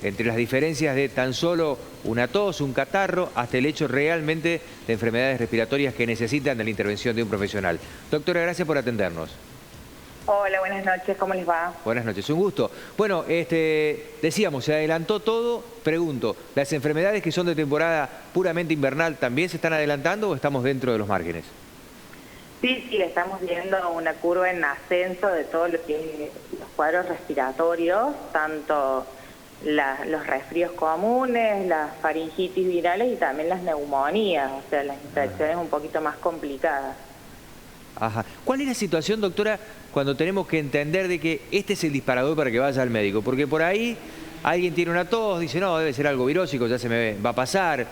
Entre las diferencias de tan solo una tos, un catarro, hasta el hecho realmente de enfermedades respiratorias que necesitan de la intervención de un profesional. Doctora, gracias por atendernos. Hola, buenas noches, ¿cómo les va? Buenas noches, un gusto. Bueno, decíamos, se adelantó todo. Pregunto, ¿las enfermedades que son de temporada puramente invernal también se están adelantando o estamos dentro de los márgenes? Sí, estamos viendo una curva en ascenso de todo lo que es los cuadros respiratorios, tanto los resfríos comunes, las faringitis virales y también las neumonías, o sea, las infecciones un poquito más complicadas. Ajá. ¿Cuál es la situación, doctora, cuando tenemos que entender de que este es el disparador para que vaya al médico? Porque por ahí alguien tiene una tos, dice, no, debe ser algo virósico, ya se me va a pasar,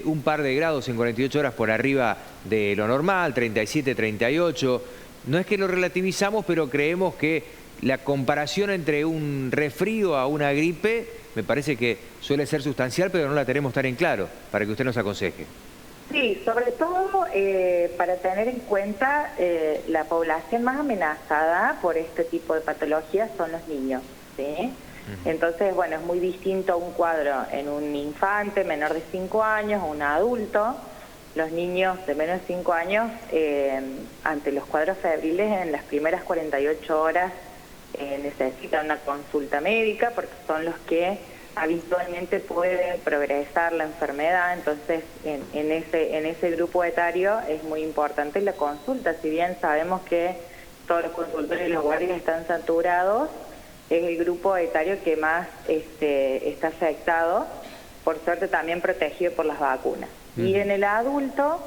un par de grados en 48 horas por arriba de lo normal, 37, 38. No es que lo relativizamos, pero creemos que la comparación entre un resfrío a una gripe me parece que suele ser sustancial, pero no la tenemos tan en claro, para que usted nos aconseje. Sí, sobre todo para tener en cuenta la población más amenazada por este tipo de patologías son los niños, ¿sí? Entonces, bueno, es muy distinto un cuadro en un infante menor de 5 años o un adulto. Los niños de menos de 5 años, ante los cuadros febriles, en las primeras 48 horas necesitan una consulta médica porque son los que habitualmente puede progresar la enfermedad. Entonces en ese grupo etario es muy importante la consulta. Si bien sabemos que todos los consultorios y los guardias están saturados, es el grupo etario que más está afectado, por suerte también protegido por las vacunas. Y en el adulto,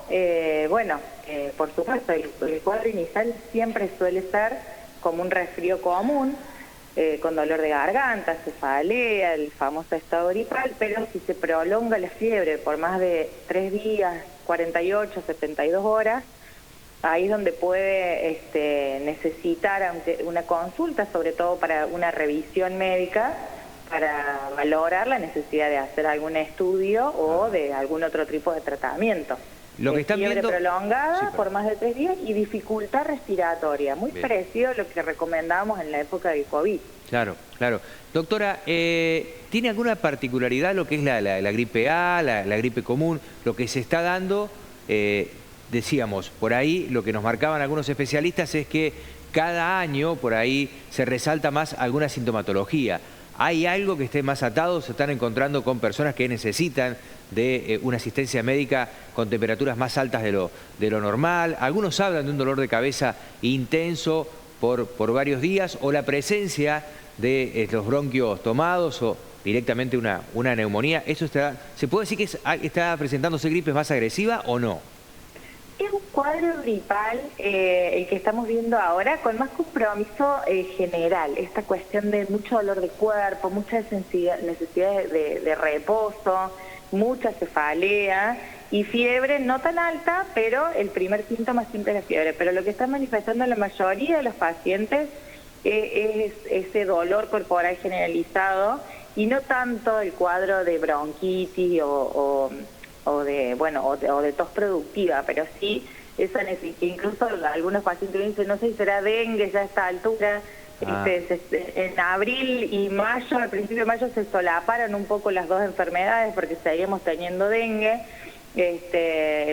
por supuesto, el cuadro inicial siempre suele ser como un resfrío común, con dolor de garganta, cefalea, el famoso estado gripal, pero si se prolonga la fiebre por más de 3 días, 48, 72 horas, ahí es donde puede necesitar una consulta, sobre todo para una revisión médica, para valorar la necesidad de hacer algún estudio o de algún otro tipo de tratamiento. Lo que están fiebre viendo prolongada por más de 3 días y dificultad respiratoria, muy Bien. parecido a lo que recomendábamos en la época del COVID. Claro, claro. Doctora, ¿tiene alguna particularidad lo que es la gripe A, la gripe común, lo que se está dando? Decíamos, por ahí lo que nos marcaban algunos especialistas es que cada año por ahí se resalta más alguna sintomatología. ¿Hay algo que esté más atado? ¿Se están encontrando con personas que necesitan de una asistencia médica con temperaturas más altas de lo normal? Algunos hablan de un dolor de cabeza intenso por varios días, o la presencia de los bronquios tomados, o directamente una neumonía. ¿Se puede decir que está presentándose gripes más agresiva o no? Es un cuadro gripal el que estamos viendo ahora, con más compromiso general. Esta cuestión de mucho dolor de cuerpo, mucha necesidad de reposo, mucha cefalea y fiebre no tan alta, pero el primer síntoma siempre es la fiebre. Pero lo que está manifestando la mayoría de los pacientes es ese dolor corporal generalizado y no tanto el cuadro de bronquitis o de tos productiva, pero sí esa necesidad. Incluso algunos pacientes dicen, no sé si será dengue ya a esta altura. En abril y mayo, al principio de mayo, se solaparon un poco las dos enfermedades porque seguíamos teniendo dengue,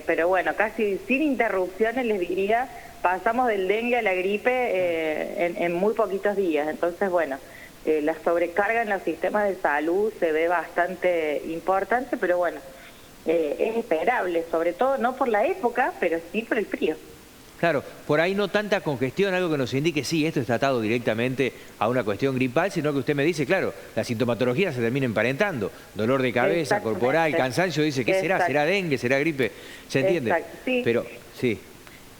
pero bueno, casi sin interrupciones les diría, pasamos del dengue a la gripe en muy poquitos días. Entonces, bueno, la sobrecarga en los sistemas de salud se ve bastante importante, pero bueno, es esperable, sobre todo no por la época, pero sí por el frío. Claro, por ahí no tanta congestión, algo que nos indique, sí, esto está atado directamente a una cuestión gripal, sino que usted me dice, claro, la sintomatología se termina emparentando. Dolor de cabeza, corporal, cansancio, dice, ¿qué será? ¿Será dengue? ¿Será gripe? ¿Se entiende? Exacto, sí. Pero, sí.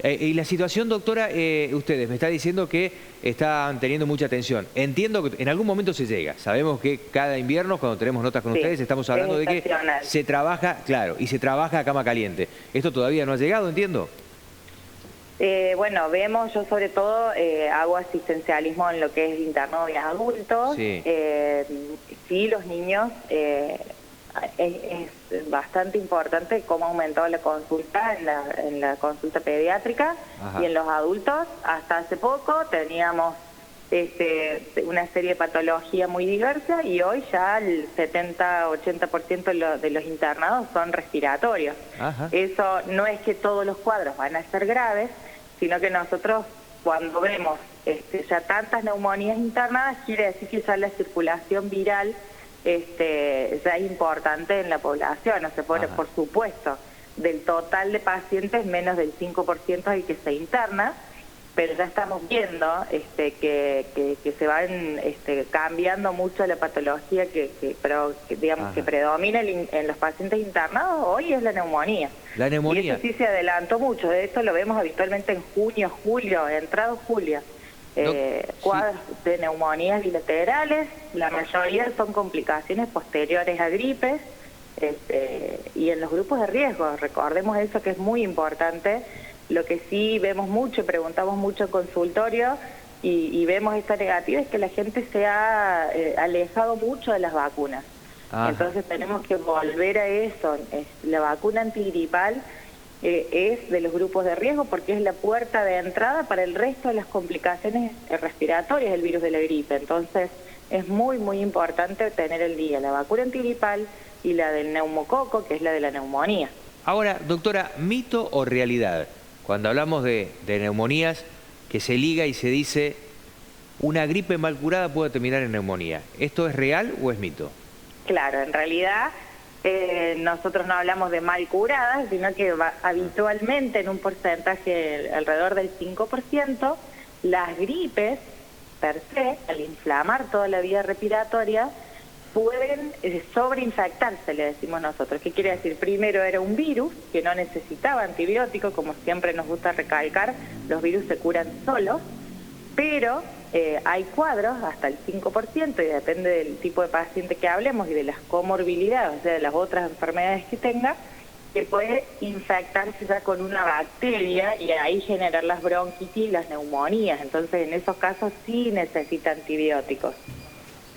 Y la situación, doctora, ustedes me está diciendo que están teniendo mucha atención. Entiendo que en algún momento se llega. Sabemos que cada invierno, cuando tenemos notas con ustedes, estamos hablando de que se trabaja, claro, y se trabaja a cama caliente. ¿Esto todavía no ha llegado, entiendo? Bueno, yo sobre todo hago asistencialismo en lo que es internado de adultos. Sí, los niños, es bastante importante cómo ha aumentado la consulta en la consulta pediátrica. Ajá. Y en los adultos, hasta hace poco teníamos una serie de patología muy diversa, y hoy ya el 70-80% de los internados son respiratorios. Ajá. Eso no es que todos los cuadros van a ser graves, sino que nosotros cuando vemos ya tantas neumonías internadas, quiere decir que ya la circulación viral ya es importante en la población. O sea, por supuesto, del total de pacientes, menos del 5% es el que se interna, pero ya estamos viendo que se van cambiando mucho la patología que predomina en los pacientes internados hoy es la neumonía. La neumonía. Y eso sí se adelantó mucho, de esto lo vemos habitualmente en junio, julio, entrado julio. Cuadros de neumonías bilaterales, la mayoría son complicaciones posteriores a gripes, y en los grupos de riesgo, recordemos eso que es muy importante. Lo que sí vemos mucho, preguntamos mucho en consultorio y vemos esta negativa, es que la gente se ha alejado mucho de las vacunas. Ajá. Entonces tenemos que volver a eso. La vacuna antigripal es de los grupos de riesgo porque es la puerta de entrada para el resto de las complicaciones respiratorias del virus de la gripe. Entonces es muy, muy importante tener el día la vacuna antigripal y la del neumococo, que es la de la neumonía. Ahora, doctora, ¿mito o realidad? Cuando hablamos de neumonías, que se liga y se dice una gripe mal curada puede terminar en neumonía. ¿Esto es real o es mito? Claro, en realidad nosotros no hablamos de mal curadas, sino que habitualmente en un porcentaje alrededor del 5%, las gripes per se, al inflamar toda la vía respiratoria, pueden sobreinfectarse, le decimos nosotros. ¿Qué quiere decir? Primero era un virus que no necesitaba antibiótico, como siempre nos gusta recalcar, los virus se curan solos, pero hay cuadros, hasta el 5%, y depende del tipo de paciente que hablemos y de las comorbilidades, o sea, de las otras enfermedades que tenga, que puede infectarse ya con una bacteria y ahí generar las bronquitis y las neumonías. Entonces, en esos casos sí necesita antibióticos.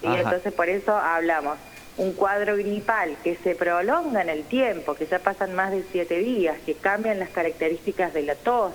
Y entonces por eso hablamos, un cuadro gripal que se prolonga en el tiempo, que ya pasan más de 7 días, que cambian las características de la tos,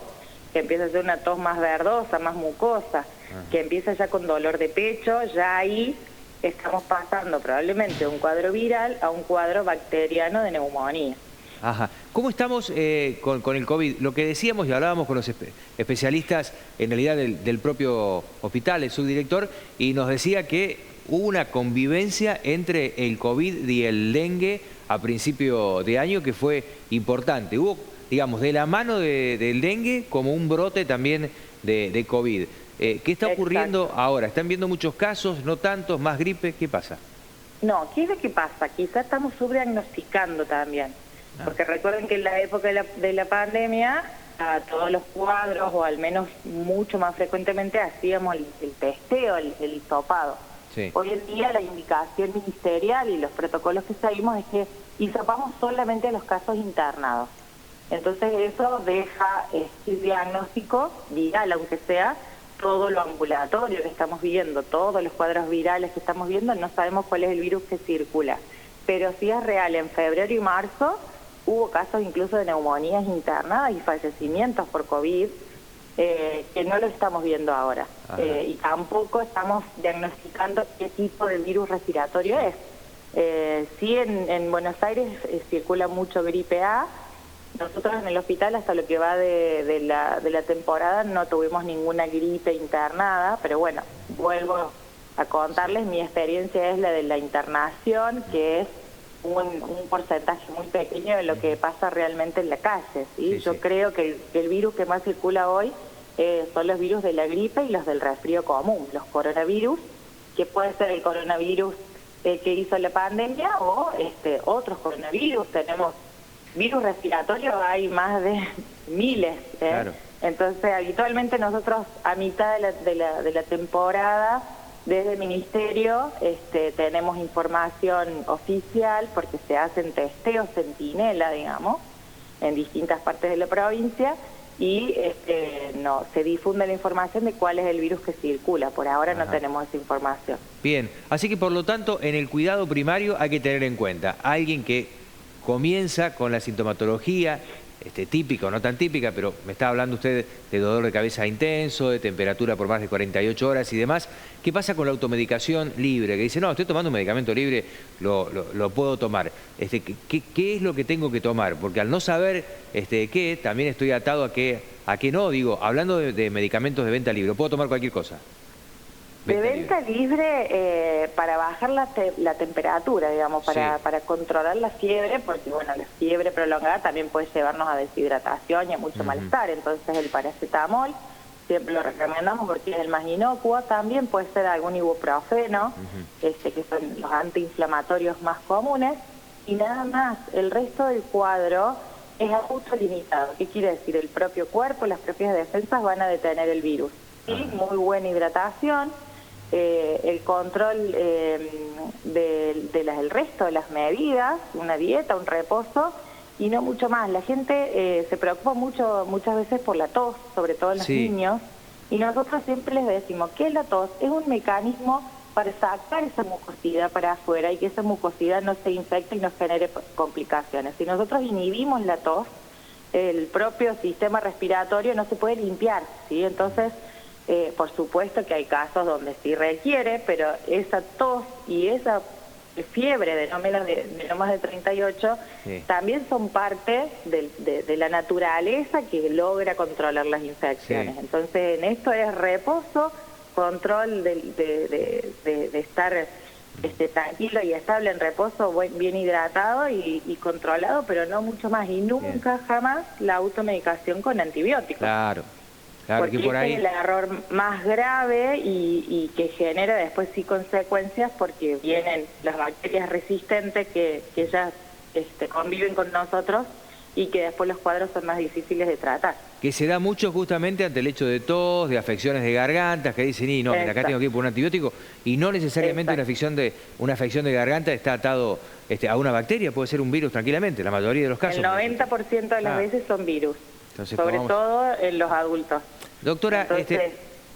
que empieza a ser una tos más verdosa, más mucosa, que empieza ya con dolor de pecho, ya ahí estamos pasando probablemente de un cuadro viral a un cuadro bacteriano de neumonía. Ajá. ¿Cómo estamos con el COVID? Lo que decíamos y hablábamos con los especialistas, en realidad del propio hospital, el subdirector, y nos decía que hubo una convivencia entre el COVID y el dengue a principio de año que fue importante. Hubo, digamos, de la mano del dengue como un brote también de COVID. ¿Qué está ocurriendo ahora? ¿Están viendo muchos casos, no tantos, más gripe? ¿Qué pasa? No, ¿qué es lo que pasa? Quizás estamos subdiagnosticando también. Porque recuerden que en la época de la pandemia, a todos los cuadros, o al menos mucho más frecuentemente, hacíamos el testeo, el hisopado. Sí. Hoy en día la indicación ministerial y los protocolos que seguimos es que hisopamos solamente a los casos internados. Entonces eso deja el diagnóstico viral, aunque sea todo lo ambulatorio que estamos viendo, todos los cuadros virales que estamos viendo, no sabemos cuál es el virus que circula. Pero sí es real, en febrero y marzo hubo casos incluso de neumonías internadas y fallecimientos por COVID, que no lo estamos viendo ahora. Y tampoco estamos diagnosticando qué tipo de virus respiratorio es. Sí, en Buenos Aires circula mucho gripe A. Nosotros en el hospital, hasta lo que va de la temporada, no tuvimos ninguna gripe internada, pero bueno, vuelvo a contarles, mi experiencia es la de la internación, que es un porcentaje muy pequeño de lo que pasa realmente en la calle, ¿sí? Yo creo que el virus que más circula hoy son los virus de la gripe y los del resfrío común, los coronavirus, que puede ser el coronavirus que hizo la pandemia o otros coronavirus. Tenemos virus respiratorios, hay más de miles. Claro. Entonces, habitualmente nosotros a mitad de la temporada, desde el Ministerio, tenemos información oficial porque se hacen testeos centinela, digamos, en distintas partes de la provincia, y no se difunde la información de cuál es el virus que circula. Por ahora no tenemos esa información. Bien, así que por lo tanto en el cuidado primario hay que tener en cuenta a alguien que comienza con la sintomatología, típica o no tan típica, pero me está hablando usted de dolor de cabeza intenso, de temperatura por más de 48 horas y demás. ¿Qué pasa con la automedicación libre? Que dice, no, estoy tomando un medicamento libre, lo puedo tomar. ¿Qué es lo que tengo que tomar? Porque al no saber qué, también estoy atado a qué no. Digo, hablando de medicamentos de venta libre, ¿puedo tomar cualquier cosa? De venta libre para bajar la temperatura, digamos, para controlar la fiebre, porque bueno, la fiebre prolongada también puede llevarnos a deshidratación y a mucho malestar. Entonces el paracetamol siempre lo recomendamos porque es el más inocuo. También puede ser algún ibuprofeno, que son los antiinflamatorios más comunes, y nada más. El resto del cuadro es autolimitado. ¿Qué quiere decir? El propio cuerpo, las propias defensas van a detener el virus. ¿Sí? Muy buena hidratación. El control del resto de las medidas, una dieta, un reposo y no mucho más. La gente se preocupa muchas veces por la tos, sobre todo en los niños, y nosotros siempre les decimos que la tos es un mecanismo para sacar esa mucosidad para afuera y que esa mucosidad no se infecte y nos genere complicaciones. Si nosotros inhibimos la tos, el propio sistema respiratorio no se puede limpiar, ¿sí? Entonces, por supuesto que hay casos donde sí requiere, pero esa tos y esa fiebre de no más de 38 también son parte de la naturaleza que logra controlar las infecciones. Entonces, en esto es reposo, control de estar tranquilo y estable en reposo, bien hidratado y controlado, pero no mucho más. Y nunca, jamás, la automedicación con antibióticos. Claro. Porque por ahí... es el error más grave y que genera después sí consecuencias porque vienen las bacterias resistentes que ya conviven con nosotros y que después los cuadros son más difíciles de tratar. Que se da mucho justamente ante el hecho de tos, de afecciones de garganta, que dicen, y no, mira, acá tengo que ir por un antibiótico, y no necesariamente una afección de garganta está atado a una bacteria, puede ser un virus tranquilamente, la mayoría de los casos. El 90% de las veces son virus. Entonces, sobre todo en los adultos. Doctora,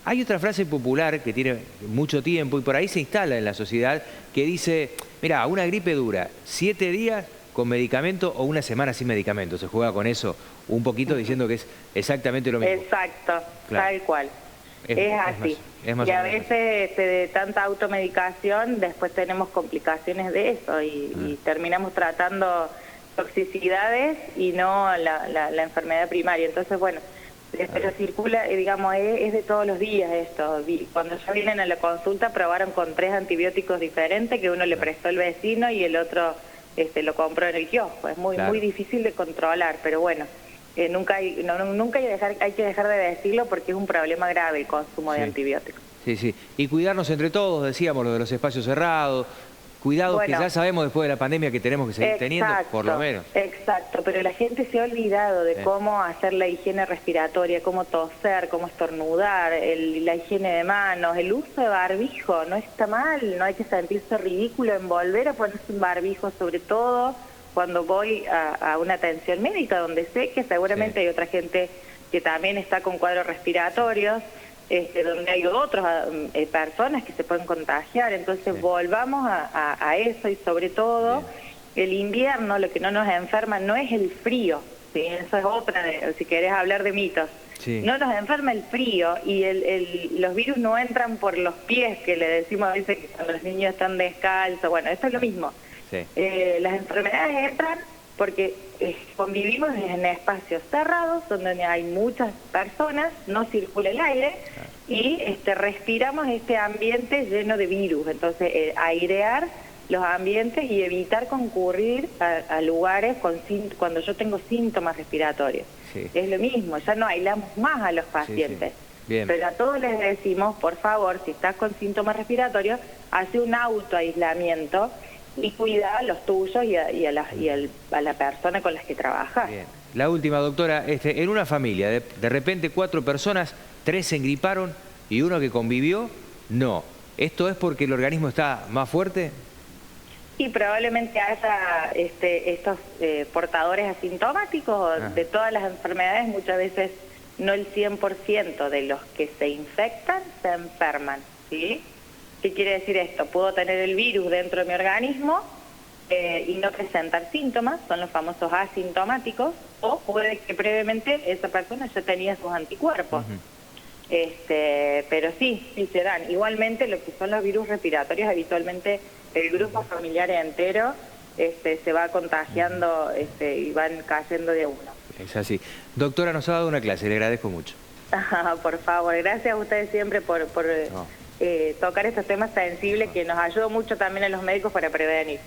hay otra frase popular que tiene mucho tiempo y por ahí se instala en la sociedad que dice, mira, una gripe dura 7 días con medicamento o una semana sin medicamento. Se juega con eso un poquito diciendo que es exactamente lo mismo. Exacto, tal cual. Es así. Y a veces de tanta automedicación después tenemos complicaciones de eso y terminamos tratando toxicidades y no la enfermedad primaria. Entonces, bueno, pero circula, digamos, es de todos los días esto. Cuando ya vienen a la consulta probaron con 3 antibióticos diferentes que uno le prestó el vecino y el otro lo compró en el kiosco. Es muy difícil de controlar, pero bueno, nunca hay que dejar de decirlo porque es un problema grave el consumo de antibióticos. Sí. Y cuidarnos entre todos, decíamos, lo de los espacios cerrados. Cuidados que ya sabemos después de la pandemia que tenemos que seguir teniendo, por lo menos. Exacto, pero la gente se ha olvidado de cómo hacer la higiene respiratoria, cómo toser, cómo estornudar, la higiene de manos, el uso de barbijo, no está mal, no hay que sentirse ridículo en volver a ponerse un barbijo, sobre todo cuando voy a una atención médica, donde sé que seguramente hay otra gente que también está con cuadros respiratorios, donde hay otras personas que se pueden contagiar. Entonces volvamos a eso y sobre todo el invierno, lo que no nos enferma no es el frío, ¿sí? Eso es otra, si querés hablar de mitos. No nos enferma el frío y los virus no entran por los pies, que le decimos a veces que cuando los niños están descalzos. Bueno, esto es lo mismo. Las enfermedades entran porque convivimos en espacios cerrados donde hay muchas personas, no circula el aire y respiramos este ambiente lleno de virus. Entonces airear los ambientes y evitar concurrir a lugares cuando yo tengo síntomas respiratorios. Es lo mismo, ya no aislamos más a los pacientes. Pero a todos les decimos, por favor, si estás con síntomas respiratorios, hace un autoaislamiento y cuida a los tuyos y a la persona con las que trabajas. La última, doctora, en una familia, de repente 4 personas, 3 se engriparon y uno que convivió, no. ¿Esto es porque el organismo está más fuerte? Y probablemente haya estos portadores asintomáticos de todas las enfermedades, muchas veces no el 100% de los que se infectan se enferman, ¿sí? ¿Qué quiere decir esto? Puedo tener el virus dentro de mi organismo y no presentar síntomas, son los famosos asintomáticos, o puede que previamente esa persona ya tenía sus anticuerpos. Pero sí se dan. Igualmente lo que son los virus respiratorios, habitualmente el grupo familiar entero se va contagiando y van cayendo de uno. Es así. Doctora, nos ha dado una clase, le agradezco mucho. Por favor, gracias a ustedes siempre por tocar estos temas sensibles que nos ayudan mucho también a los médicos para prevenir.